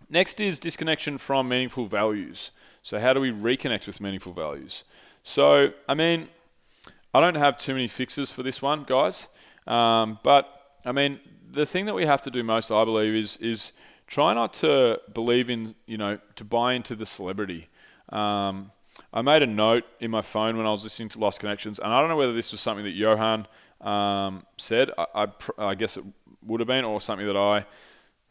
Next is disconnection from meaningful values. So how do we reconnect with meaningful values? So, I mean, I don't have too many fixes for this one, guys. But, I mean, the thing that we have to do most, I believe, is try not to believe in, to buy into the celebrity. I made a note in my phone when I was listening to Lost Connections, and I don't know whether this was something that Johan said. I guess it would have been, or something that I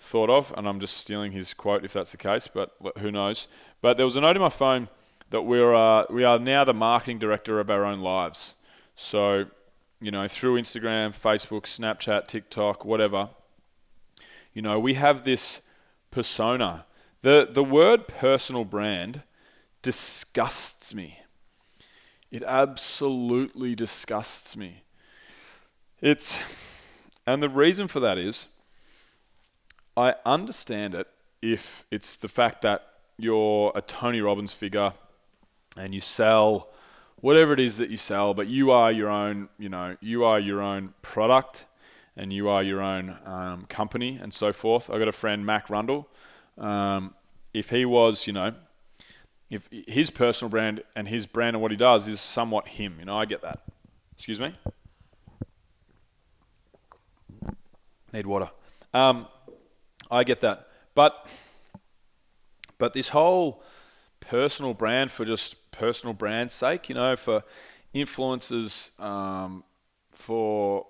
thought of, and I'm just stealing his quote if that's the case, but who knows. But there was a note in my phone that we are now the marketing director of our own lives. So, through Instagram, Facebook, Snapchat, TikTok, whatever, we have this persona. The word personal brand disgusts me. It absolutely disgusts me. And the reason for that is, I understand it if it's the fact that you're a Tony Robbins figure and you sell whatever it is that you sell, but you are your own, you are your own product and you are your own company and so forth. I got a friend, Mac Rundle. If he was, if his personal brand and his brand and what he does is somewhat him, I get that. Excuse me. Need water. I get that. But this whole personal brand for just personal brand's sake, for influencers, for,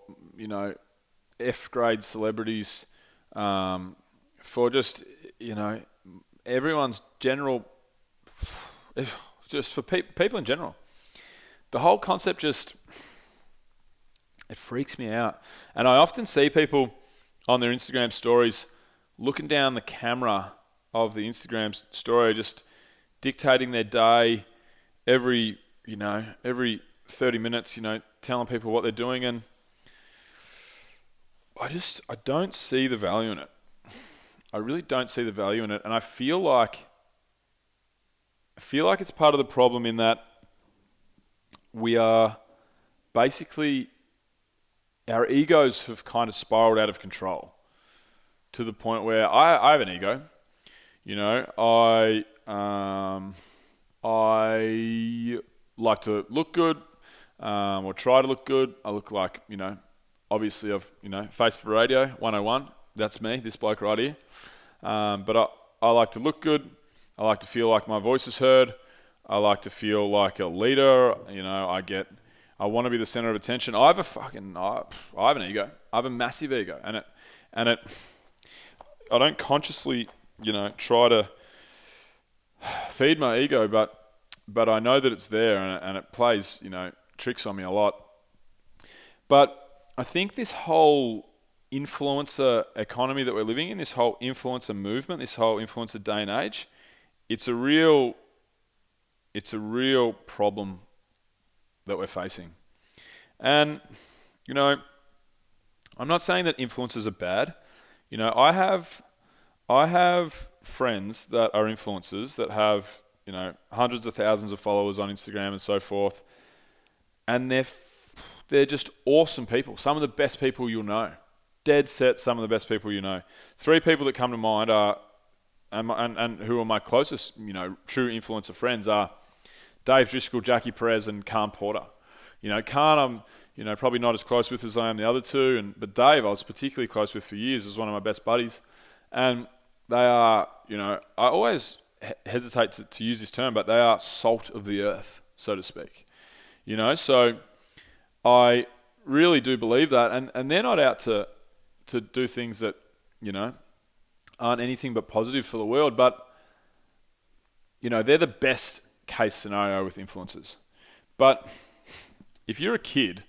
F-grade celebrities, for just, everyone's general, just for people in general. The whole concept it freaks me out. And I often see people on their Instagram stories looking down the camera of the Instagram story, just dictating their day every 30 minutes, telling people what they're doing. And I don't see the value in it. I really don't see the value in it. And I feel like it's part of the problem in that we are basically, our egos have kind of spiraled out of control to the point where I have an ego. I like to look good, or try to look good. I look like, obviously I've, Face for Radio 101. That's me, this bloke right here. But I like to look good. I like to feel like my voice is heard. I like to feel like a leader. I want to be the center of attention. I have an ego. I have a massive ego, and I don't consciously, try to feed my ego, but I know that it's there, and it plays, tricks on me a lot. But I think this whole influencer economy that we're living in, this whole influencer movement, this whole influencer day and age, it's a real problem that we're facing. And, I'm not saying that influencers are bad. I have friends that are influencers that have, hundreds of thousands of followers on Instagram and so forth. And they're just awesome people. Some of the best people you'll know. Dead set, some of the best people you know. 3 people that come to mind are, and who are my closest, true influencer friends are Dave Driscoll, Jackie Perez, and Khan Porter. Khan I'm, probably not as close with as I am the other two, but Dave I was particularly close with for years as one of my best buddies. And they are, I always hesitate to use this term, but they are salt of the earth, so to speak. So I really do believe that, and they're not out to do things that, aren't anything but positive for the world, but, they're the best case scenario with influencers. But if you're a kid,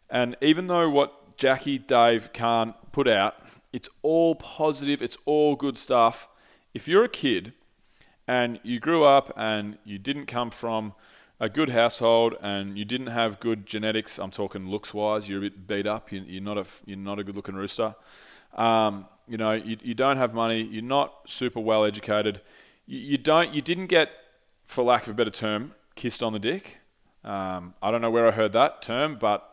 and even though what Jackie, Dave, Khan put out, it's all positive, it's all good stuff. If you're a kid and you grew up and you didn't come from a good household and you didn't have good genetics, I'm talking looks-wise, you're a bit beat up, you're not a good-looking rooster. You don't have money, you're not super well educated. You didn't get, for lack of a better term, kissed on the dick. I don't know where I heard that term, but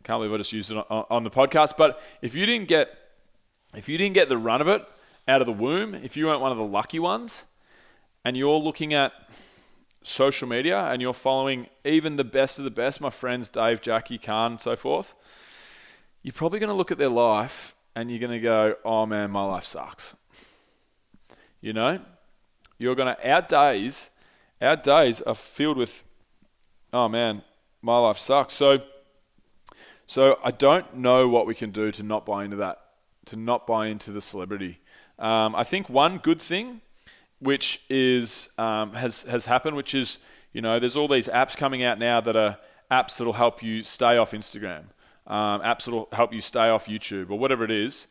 can't believe I just used it on the podcast. But if you didn't get the run of it, out of the womb, if you weren't one of the lucky ones, and you're looking at social media and you're following even the best of the best, my friends Dave, Jackie, Khan, and so forth, you're probably going to look at their life and you're going to go, oh man, my life sucks. You know, our days are filled with, oh man, my life sucks. So I don't know what we can do to not buy into that, to not buy into the celebrity. I think one good thing, which is has happened, which is, there's all these apps coming out now that are apps that'll help you stay off Instagram, apps that'll help you stay off YouTube or whatever it is.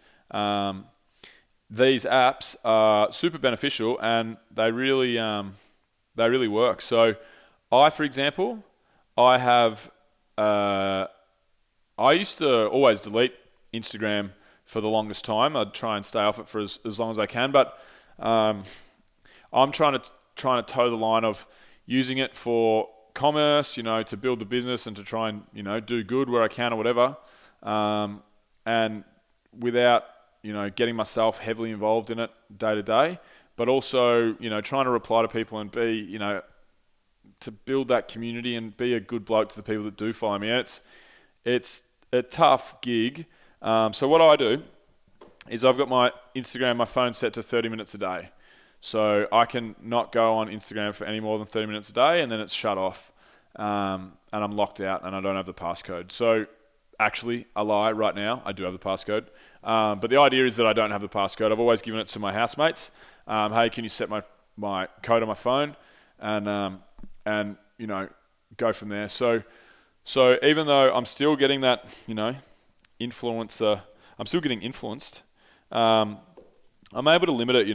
These apps are super beneficial and they really work. So for example, I used to always delete Instagram for the longest time. I'd try and stay off it for as long as I can, but I'm trying to toe the line of using it for commerce, to build the business and to try and, do good where I can or whatever. And without, getting myself heavily involved in it day to day, but also, trying to reply to people and be, to build that community and be a good bloke to the people that do follow me. And it's a tough gig. So what I do is I've got my Instagram, my phone set to 30 minutes a day. So I can not go on Instagram for any more than 30 minutes a day, and then it's shut off, and I'm locked out, and I don't have the passcode. So actually, I lie right now. I do have the passcode, but the idea is that I don't have the passcode. I've always given it to my housemates. Hey, can you set my code on my phone, and go from there. So even though I'm still getting that, influencer, I'm still getting influenced. I'm able to limit it,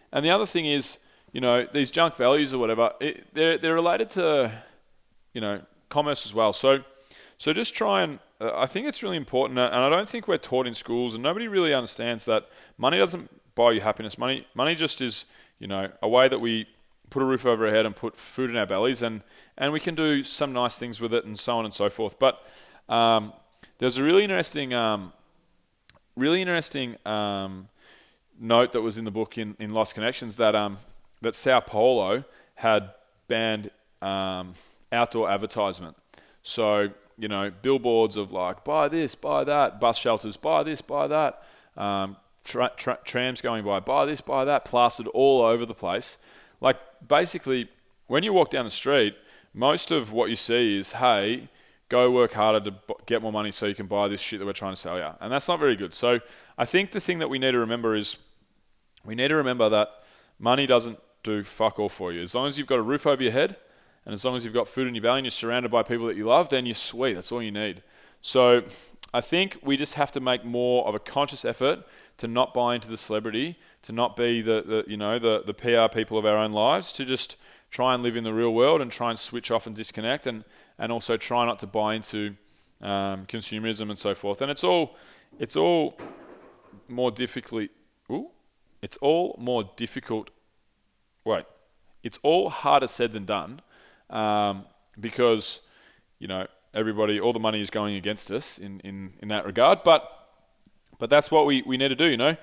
and the other thing is, these junk values or whatever, they're related to, commerce as well. So just try and, I think it's really important, and I don't think we're taught in schools, and nobody really understands that money doesn't buy you happiness. Money just is, a way that we put a roof over our head and put food in our bellies, and we can do some nice things with it and so on and so forth. But there's a really interesting note that was in the book in Lost Connections that Sao Paulo had banned outdoor advertisement. So, billboards of like, buy this, buy that, bus shelters, buy this, buy that, trams going buy this, buy that, plastered all over the place. Like, basically, when you walk down the street, most of what you see is, hey, go work harder to get more money so you can buy this shit that we're trying to sell you. And that's not very good. So I think the thing that we need to remember is we need to remember that money doesn't do fuck all for you. As long as you've got a roof over your head and as long as you've got food in your belly and you're surrounded by people that you love, then you're sweet. That's all you need. So I think we just have to make more of a conscious effort to not buy into the celebrity, to not be the PR people of our own lives, to just try and live in the real world and try and switch off and disconnect, and also try not to buy into consumerism and so forth. And it's all more difficult. It's all more difficult. Wait, it's all harder said than done, because all the money is going against us in that regard. But that's what we need to do.